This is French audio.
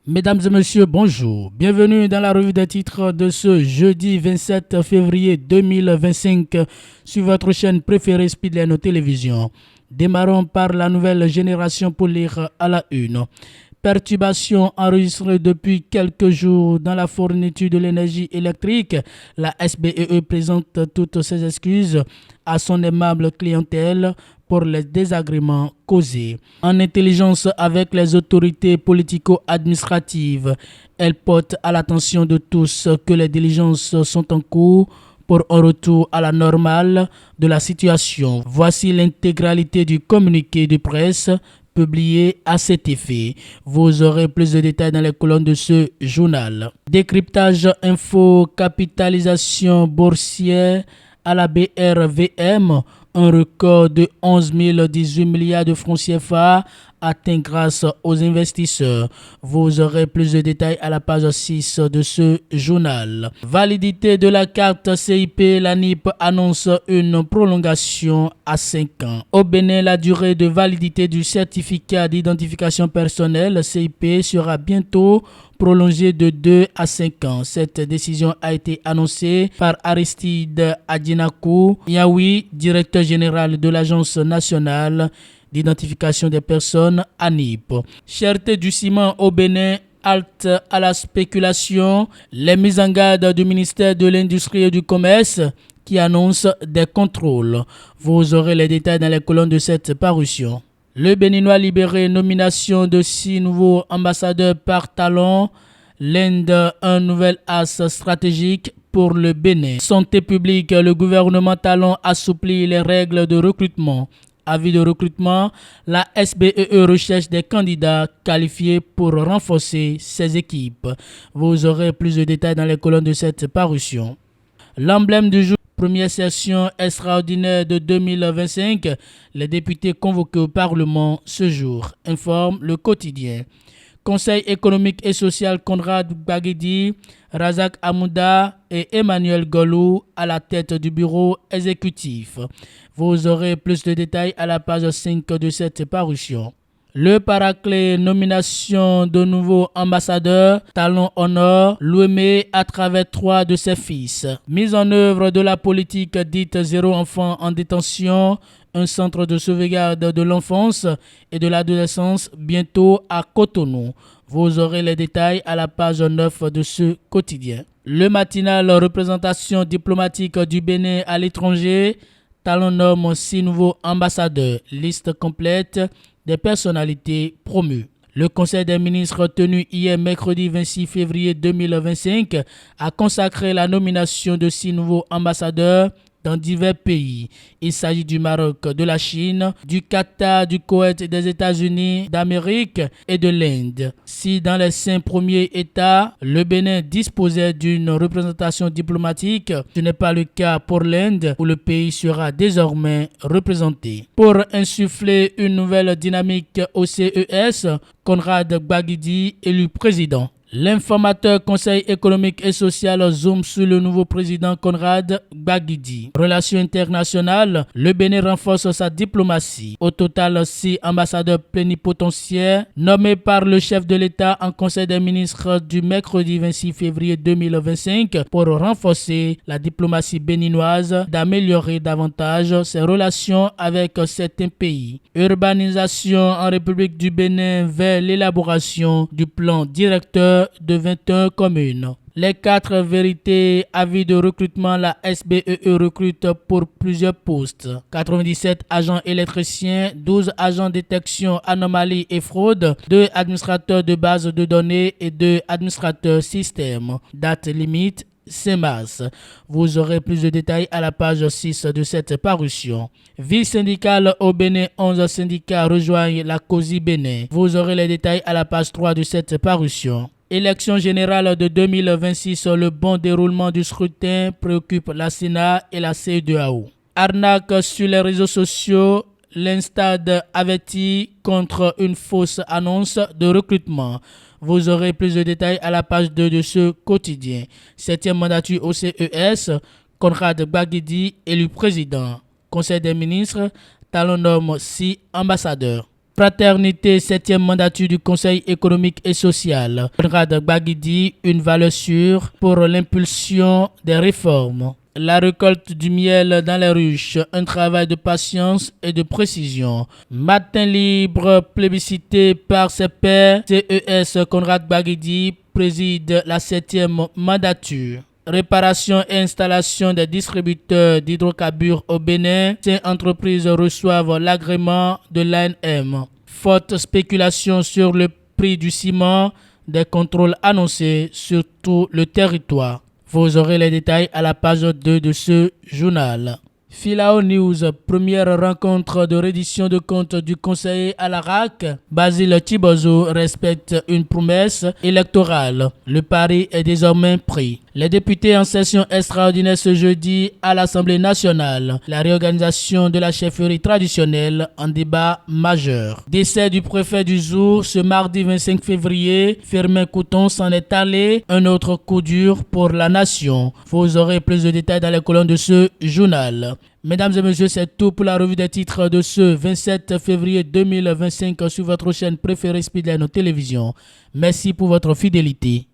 Mesdames et messieurs, bonjour. Bienvenue dans la revue des titres de ce jeudi 27 février 2025 sur votre chaîne préférée Speedline Télévision. Démarrons par la nouvelle génération pour lire à la une. Perturbations enregistrées depuis quelques jours dans la fourniture de l'énergie électrique. La SBEE présente toutes ses excuses à son aimable clientèle pour les désagréments causés. En intelligence avec les autorités politico-administratives, elle porte à l'attention de tous que les diligences sont en cours pour un retour à la normale de la situation. Voici l'intégralité du communiqué de presse publié à cet effet. Vous aurez plus de détails dans les colonnes de ce journal. Décryptage info, capitalisation boursière à la BRVM, un record de 11 018 milliards de francs CFA atteint grâce aux investisseurs. Vous aurez plus de détails à la page 6 de ce journal. Validité de la carte CIP, la NIP annonce une prolongation à 5 ans. Au Bénin, la durée de validité du certificat d'identification personnelle CIP sera bientôt prolongée de 2 à 5 ans. Cette décision a été annoncée par Aristide Adjinakou Yaoui, directeur général de l'Agence nationale d'identification des personnes ANIP. Cherté du ciment au Bénin, halte à la spéculation, les mises en garde du ministère de l'Industrie et du Commerce qui annonce des contrôles. Vous aurez les détails dans les colonnes de cette parution. Le Béninois libéré, nomination de 6 nouveaux ambassadeurs par talon. L'Inde, un nouvel axe stratégique pour le Bénin. Santé publique, le gouvernement talon assouplit les règles de recrutement. Avis de recrutement, la SBEE recherche des candidats qualifiés pour renforcer ses équipes. Vous aurez plus de détails dans les colonnes de cette parution. L'emblème du jour, première session extraordinaire de 2025, les députés convoqués au Parlement ce jour, informe le quotidien. Conseil économique et social Conrad Baguedi, Razak Amouda et Emmanuel Golou à la tête du bureau exécutif. Vous aurez plus de détails à la page 5 de cette parution. Le Paraclet, nomination de nouveaux ambassadeurs, talon honneur, Louémé à travers 3 de ses fils. Mise en œuvre de la politique dite zéro enfant en détention, un centre de sauvegarde de l'enfance et de l'adolescence bientôt à Cotonou. Vous aurez les détails à la page 9 de ce quotidien. Le matinal, représentation diplomatique du Bénin à l'étranger, talon nomme 6 nouveaux ambassadeurs, liste complète des personnalités promues. Le Conseil des ministres tenu hier mercredi 26 février 2025 a consacré la nomination de 6 nouveaux ambassadeurs dans divers pays. Il s'agit du Maroc, de la Chine, du Qatar, du Koweït, des États-Unis d'Amérique et de l'Inde. Si dans les 5 premiers États, le Bénin disposait d'une représentation diplomatique, ce n'est pas le cas pour l'Inde où le pays sera désormais représenté. Pour insuffler une nouvelle dynamique au CES, Conrad Baguedi élu président. L'informateur Conseil économique et social zoom sur le nouveau président Conrad Baguedi. Relations internationales, le Bénin renforce sa diplomatie. Au total, 6 ambassadeurs plénipotentiaires nommés par le chef de l'État en Conseil des ministres du mercredi 26 février 2025 pour renforcer la diplomatie béninoise, d'améliorer davantage ses relations avec certains pays. Urbanisation en République du Bénin vers l'élaboration du plan directeur de 21 communes. Les 4 vérités avis de recrutement, la SBEE recrute pour plusieurs postes. 97 agents électriciens, 12 agents détection anomalies et fraude, 2 administrateurs de base de données et 2 administrateurs système. Date limite 5 mars. Vous aurez plus de détails à la page 6 de cette parution. Vie syndicale au Bénin, 11 syndicats rejoignent la COSI Bénin. Vous aurez les détails à la page 3 de cette parution. Élection générale de 2026, le bon déroulement du scrutin préoccupe la Sénat et la CEDEAO. Arnaque sur les réseaux sociaux, l'Instad avertit contre une fausse annonce de recrutement. Vous aurez plus de détails à la page 2 de ce quotidien. 7e mandature au CES, Conrad Baguedi élu président. Conseil des ministres, talon nomme 6 ambassadeurs. Fraternité, 7e mandature du Conseil économique et social. Conrad Gbagidi, une valeur sûre pour l'impulsion des réformes. La récolte du miel dans les ruches, un travail de patience et de précision. Matin libre, plébiscité par ses pairs, CES Conrad Gbagidi préside la 7e mandature. Réparation et installation des distributeurs d'hydrocarbures au Bénin. Ces entreprises reçoivent l'agrément de l'ANM. Forte spéculation sur le prix du ciment, des contrôles annoncés sur tout le territoire. Vous aurez les détails à la page 2 de ce journal. Filao News, première rencontre de reddition de comptes du conseiller à la RAC. Basile Thibozo respecte une promesse électorale. Le pari est désormais pris. Les députés en session extraordinaire ce jeudi à l'Assemblée nationale. La réorganisation de la chefferie traditionnelle en débat majeur. Décès du préfet du jour ce mardi 25 février. Firmin Couton s'en est allé. Un autre coup dur pour la nation. Vous aurez plus de détails dans les colonnes de ce journal. Mesdames et messieurs, c'est tout pour la revue des titres de ce 27 février 2025 sur votre chaîne préférée Speedline Télévision. Merci pour votre fidélité.